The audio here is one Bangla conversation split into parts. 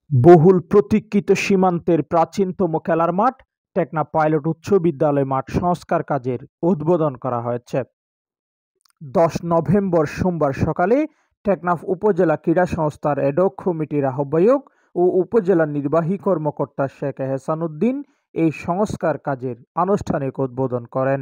বহুল প্রতীক্ষিত সীমান্তের প্রাচীনতম খেলার মাঠ টেকনাফ পাইলট উচ্চ বিদ্যালয় মাঠ সংস্কার কাজের উদ্বোধন করা হয়েছে। 10 নভেম্বর সোমবার সকালে টেকনাফ উপজেলা ক্রীড়া সংস্থার অ্যাডহক কমিটির আহ্বায়ক ও উপজেলা নির্বাহী কর্মকর্তা শেখ এহসান উদ্দিন এই সংস্কার কাজের আনুষ্ঠানিক উদ্বোধন করেন।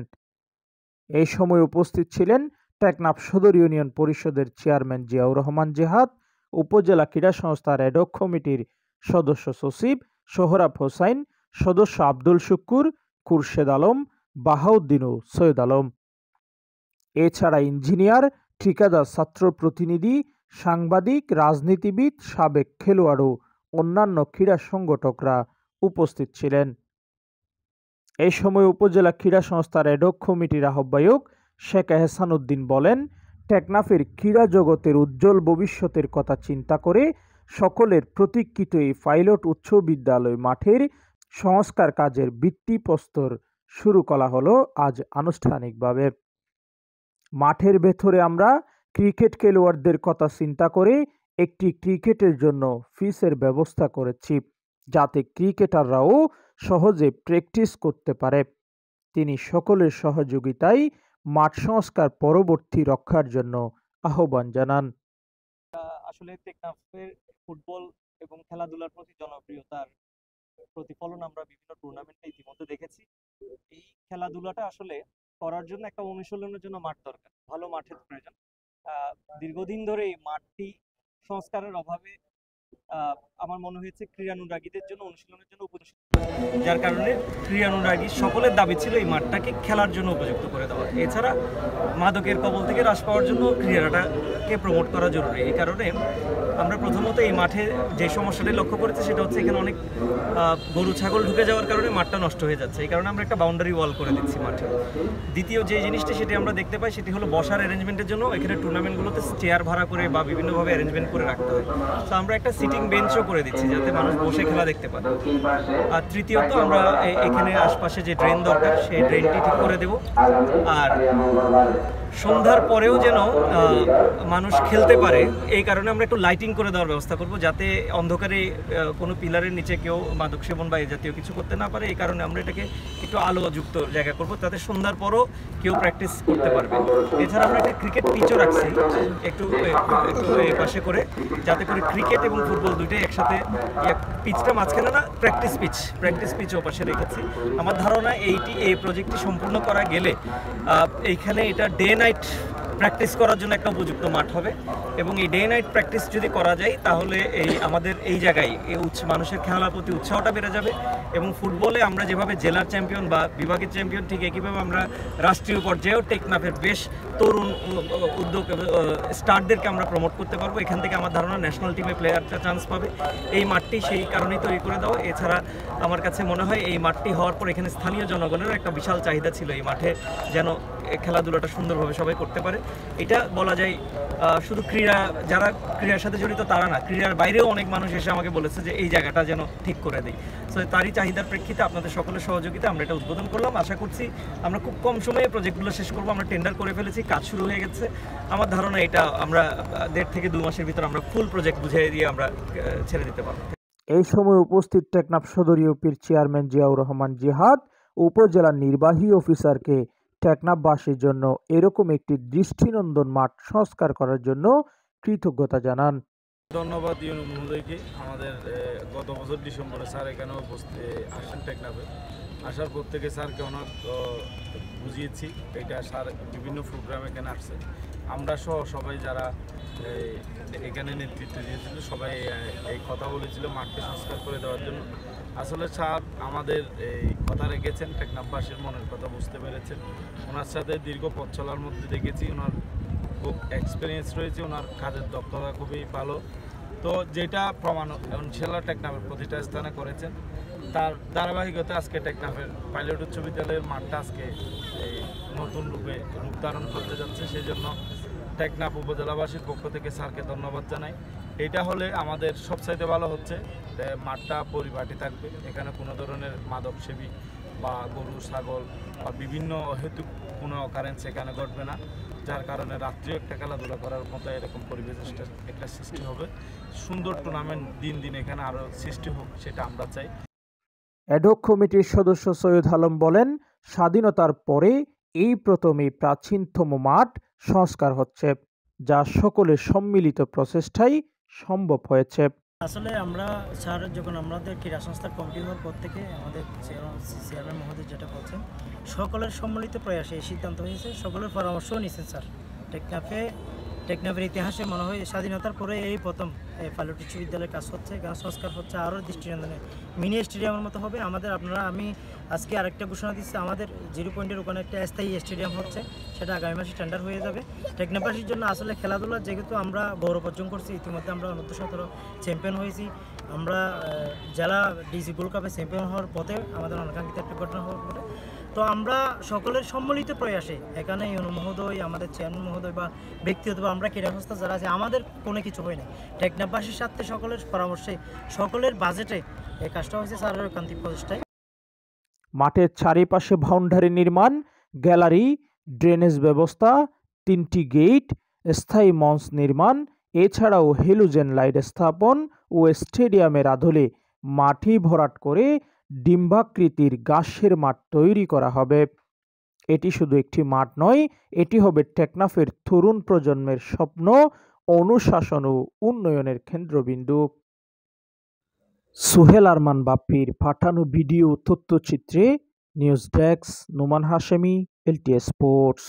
এই সময় উপস্থিত ছিলেন টেকনাফ সদর ইউনিয়ন পরিষদের চেয়ারম্যান জিয়াউর রহমান জেহাদ, উপজেলা ক্রীড়া সংস্থার অ্যাডহক কমিটির সদস্য সচিব সোহরাব হোসাইন, সদস্য আব্দুল শুক্কুর, খুরশেদ আলম, বাহাউদ্দিন ও সৈয়দ আলম। এছাড়া ইঞ্জিনিয়ার, ঠিকাদার, ছাত্র প্রতিনিধি, সাংবাদিক, রাজনীতিবিদ, সাবেক খেলোয়াড় ও অন্যান্য ক্রীড়া সংগঠকরা উপস্থিত ছিলেন। এই সময় উপজেলা ক্রীড়া সংস্থার অ্যাডহক কমিটির আহ্বায়ক শেখ এহসান উদ্দিন বলেন, টেকনাফের ক্রীড়া জগতের উজ্জ্বল ভবিষ্যতের কথা চিন্তা করে সকলের প্রতীক্ষিত এই পাইলট উচ্চ বিদ্যালয় মাঠের সংস্কার কাজের ভিত্তিপ্রস্তর শুরু করা হলো আজ আনুষ্ঠানিকভাবে। মাঠের ভেতরে আমরা ক্রিকেট খেলোয়াড়দের কথা চিন্তা করে একটি ক্রিকেটের জন্য ফিসের ব্যবস্থা করেছি, যাতে ক্রিকেটাররাও সহজে প্র্যাকটিস করতে পারে। তিনি সকলের সহযোগিতায় মাঠ সংস্কার পরবর্তী রক্ষার জন্য আহ্বান জানান। আসলে টেকনাফের ফুটবল এবং খেলাধুলার প্রতি জনপ্রিয়তার প্রতিফলন আমরা বিভিন্ন টুর্নামেন্টে ইতিমধ্যে দেখেছি। এই খেলাধুলাটা আসলে করার জন্য একটা অনুশীলনের জন্য মাঠ দরকার, ভালো মাঠের প্রয়োজন। দীর্ঘদিন ধরে এই মাঠটি সংস্কারের অভাবে আমার মনে হয়েছে ক্রীড়ানুরাগীদের জন্য অনুশীলনের জন্য উপযুক্ত, যার কারণে ক্রীড়ানুরাগী সকলের দাবি ছিল এই মাঠটাকে খেলার জন্য উপযুক্ত করে দেওয়া। এছাড়া মাদকের কবল থেকে হ্রাস পাওয়ার জন্য ক্রীড়াটাকে প্রমোট করা জরুরি। এই কারণে আমরা প্রথমত এই মাঠে যে সমস্যাটি লক্ষ্য করেছি সেটা হচ্ছে এখানে অনেক গরু ছাগল ঢুকে যাওয়ার কারণে মাঠটা নষ্ট হয়ে যাচ্ছে। এই কারণে আমরা একটা বাউন্ডারি ওয়াল করে দিচ্ছি মাঠে। দ্বিতীয় যে জিনিসটি সেটি আমরা দেখতে পাই সেটি হলো বসার অ্যারেঞ্জমেন্টের জন্য এখানে টুর্নামেন্টগুলোতে চেয়ার ভাড়া করে বা বিভিন্নভাবে অ্যারেঞ্জমেন্ট করে রাখতে হয়। তো আমরা একটা সিটিং বেঞ্চও করে দিচ্ছি যাতে মানুষ বসে খেলা দেখতে পারে। আর তৃতীয়ত আমরা এখানে আশপাশে যে ড্রেন দরকার সেই ড্রেনটি ঠিক করে দেব। আর সন্ধ্যার পরেও যেন মানুষ খেলতে পারে এই কারণে আমরা একটু লাইটিং করে দেওয়ার ব্যবস্থা করব, যাতে অন্ধকারে কোনো পিলারের নিচে কেউ মাদক সেবন বা এই জাতীয় কিছু করতে না পারে। এই কারণে আমরা এটাকে একটু আলোযুক্ত জায়গা করব, যাতে সন্ধ্যার পরও কেউ প্র্যাকটিস করতে পারবে। এছাড়া আমরা একটা ক্রিকেট পিচও রাখছি একটু পাশে করে, যাতে করে ক্রিকেট এবং ফুটবল দুইটাই একসাথে। পিচটা মাঝখানে না, প্র্যাকটিস পিচও পাশে রেখেছি। আমার ধারণা এই প্রজেক্টটি সম্পূর্ণ করা গেলে এইখানে এটা ডে নাইট প্র্যাকটিস করার জন্য একটা উপযুক্ত মাঠ হবে। এবং এই ডে নাইট প্র্যাকটিস যদি করা যায় তাহলে আমাদের এই জায়গায় মানুষের খেলার প্রতি উৎসাহটা বেড়ে যাবে। এবং ফুটবলে আমরা যেভাবে জেলার চ্যাম্পিয়ন বা বিভাগের চ্যাম্পিয়ন, ঠিক একইভাবে আমরা রাষ্ট্রীয় পর্যায়েও টেকনাফের বেশ তরুণ উদ্যোগ স্টারদেরকে আমরা প্রমোট করতে পারবো। এখান থেকে আমার ধারণা ন্যাশনাল টিমে প্লেয়ারটা চান্স পাবে। এই মাঠটি সেই কারণেই তৈরি করে দেওয়া। এছাড়া আমার কাছে মনে হয় এই মাঠটি হওয়ার পর এখানে স্থানীয় জনগণের একটা বিশাল চাহিদা ছিল এই মাঠে যেন খেলাধুলাটা সুন্দরভাবে সবাই করতে পারে। এটা বলা যায় শুধু যারা ক্রীড়ার সাথে জড়িত তারা না, ক্রীড়ার বাইরেও অনেক মানুষ এসে আমাকে বলেছে যে এই জায়গাটা যেন ঠিক করে দেয়। সো তারই চাহিদার প্রেক্ষিতে আপনাদের সকলের সহযোগিতা আমরা এটা উদ্বোধন করলাম। আশা করছি আমরা খুব কম সময়ে প্রজেক্টগুলো শেষ করবো। আমরা টেন্ডার করে ফেলেছি, কাজ শুরু হয়ে গেছে। আমার ধারণা এটা আমরা 1.5 থেকে 2 মাসের ভিতর আমরা ফুল প্রজেক্ট বুঝিয়ে দিয়ে আমরা ছেড়ে দিতে পারবো। এই সময় উপস্থিত টেকনাফ সদর ইউপির চেয়ারম্যান জিয়াউর রহমান জিহাদ উপজেলা নির্বাহী অফিসারকে টেকনাফবাসীর জন্য এরকম একটি দৃষ্টিনন্দন মাঠ সংস্কার করার জন্য কৃতজ্ঞতা জানান। ধন্যবাদ ইউনুস মহোদয়কে। আমাদের গত বছর ডিসেম্বরে স্যার এখানে আসেন টেকনাফে। আসার পর থেকে স্যারকে অনেক বুঝিয়েছি। এটা স্যার বিভিন্ন প্রোগ্রামে এখানে আসছে। আমরা সহ সবাই যারা এখানে নেতৃত্ব দিয়েছিল সবাই এই কথা বলেছিল মাঠকে সংস্কার করে দেওয়ার জন্য। আসলে স্যার আমাদের এই কথা রেখেছেন, টেকনাফবাসীর মনের কথা বুঝতে পেরেছেন। ওনার সাথে দীর্ঘ পথ চলার মধ্যে দেখেছি ওনার খুব এক্সপিরিয়েন্স রয়েছে, ওনার কাজের দক্ষতা খুবই ভালো। তো যেটা প্রমাণ ইনশাআল্লাহ টেকনাফের প্রতিটা স্থানে করেছেন। তার ধারাবাহিকতা আজকে টেকনাফের পাইলট উচ্চ বিদ্যালয়ের মাঠটা আজকে এই নতুন রূপ ধারণ করতে যাচ্ছে। সেই জন্য টেকনাফ উপজেলাবাসীর পক্ষ থেকে স্যারকে ধন্যবাদ জানাই। এটা হলে আমাদের সবচাইতে ভালো হচ্ছে, মাঠটা পরিপাটি থাকবে। এখানে কোনো ধরনের মাদক সেবী বা গরু ছাগল বা বিভিন্ন হেতু কোনো অকারেন্স এখানে ঘটবে না। যার কারণে রাত্রিও একটা খেলাধুলা করার মতো এরকম পরিবেশ একটা সৃষ্টি হবে। সুন্দর টুর্নামেন্ট দিন দিন এখানে আরও সৃষ্টি হোক, সেটা আমরা চাই। অ্যাডহক কমিটির সদস্য সৈয়দ আলম বলেন, স্বাধীনতার পরে এই প্রথমই প্রাচীনতম মাঠ সংস্কার হচ্ছে, যা সকলের সম্মিলিত প্রচেষ্টায় সম্ভব হয়েছে। আসলে আমরা স্যার যখন আমাদের ক্রীড়া সংস্থার কমিটি হওয়ার পর থেকে আমাদের চেয়ারম্যান মহোদয় যেটা বলছেন, সকলের সম্মিলিত প্রয়াসে এই সিদ্ধান্ত হয়েছে, সকলের পরামর্শও নিয়েছেন স্যার। টেকনাফের ইতিহাসে মনে হয় স্বাধীনতার পরে এই প্রথম পাইলট উচ্চ বিদ্যালয়ের কাজ হচ্ছে, এখানে সংস্কার হচ্ছে, আরও দৃষ্টিনন্দনে মিনি স্টেডিয়ামের মতো হবে। আমি আজকে আরেকটা ঘোষণা দিচ্ছি, আমাদের 0 পয়েন্টের ওখানে একটা স্থায়ী স্টেডিয়াম হচ্ছে, সেটা আগামী মাসে টেন্ডার হয়ে যাবে। টেকনাফবাসীর জন্য আসলে খেলাধুলা যেহেতু আমরা গৌরব অর্জন করছি, ইতিমধ্যে আমরা অনূর্ধ্ব-17 চ্যাম্পিয়ন হয়েছি, আমরা জেলা ডিসি গোল্ড কাপে চ্যাম্পিয়ন হওয়ার পথে আমাদের অনাকাঙ্ক্ষিত একটা ঘটনা হওয়ার পরে, তো আমরা সকলের সম্মিলিত প্রয়াসে এখানে ইউনো মহোদয়, আমাদের চেয়ারম্যান মহোদয় বা ব্যক্তিগত আমরা ক্রীড়া সংস্থা যারা আছে, আমাদের কোনো কিছু হয় না, টেকনাফবাসীর সাথে সকলের পরামর্শে, সকলের বাজেটে এই কাজটা হয়েছে স্যারের কান্তিক প্রচেষ্টায়। মাঠের চারিপাশে বাউন্ডারি নির্মাণ, গ্যালারি, ড্রেনেজ ব্যবস্থা, 3টি গেট, স্থায়ী মঞ্চ নির্মাণ, এছাড়াও হেলোজেন লাইট স্থাপন ও স্টেডিয়ামের আদলে মাটি ভরাট করে ডিম্বাকৃতির ঘাসের মাঠ তৈরি করা হবে। এটি শুধু একটি মাঠ নয়, এটি হবে টেকনাফের তরুণ প্রজন্মের স্বপ্ন, অনুশাসন ও উন্নয়নের কেন্দ্রবিন্দু। সোহেল আরমান বাপ্পির পাঠানো ভিডিও তথ্যচিত্রে news desk, Noman Hashemi, LTS sports.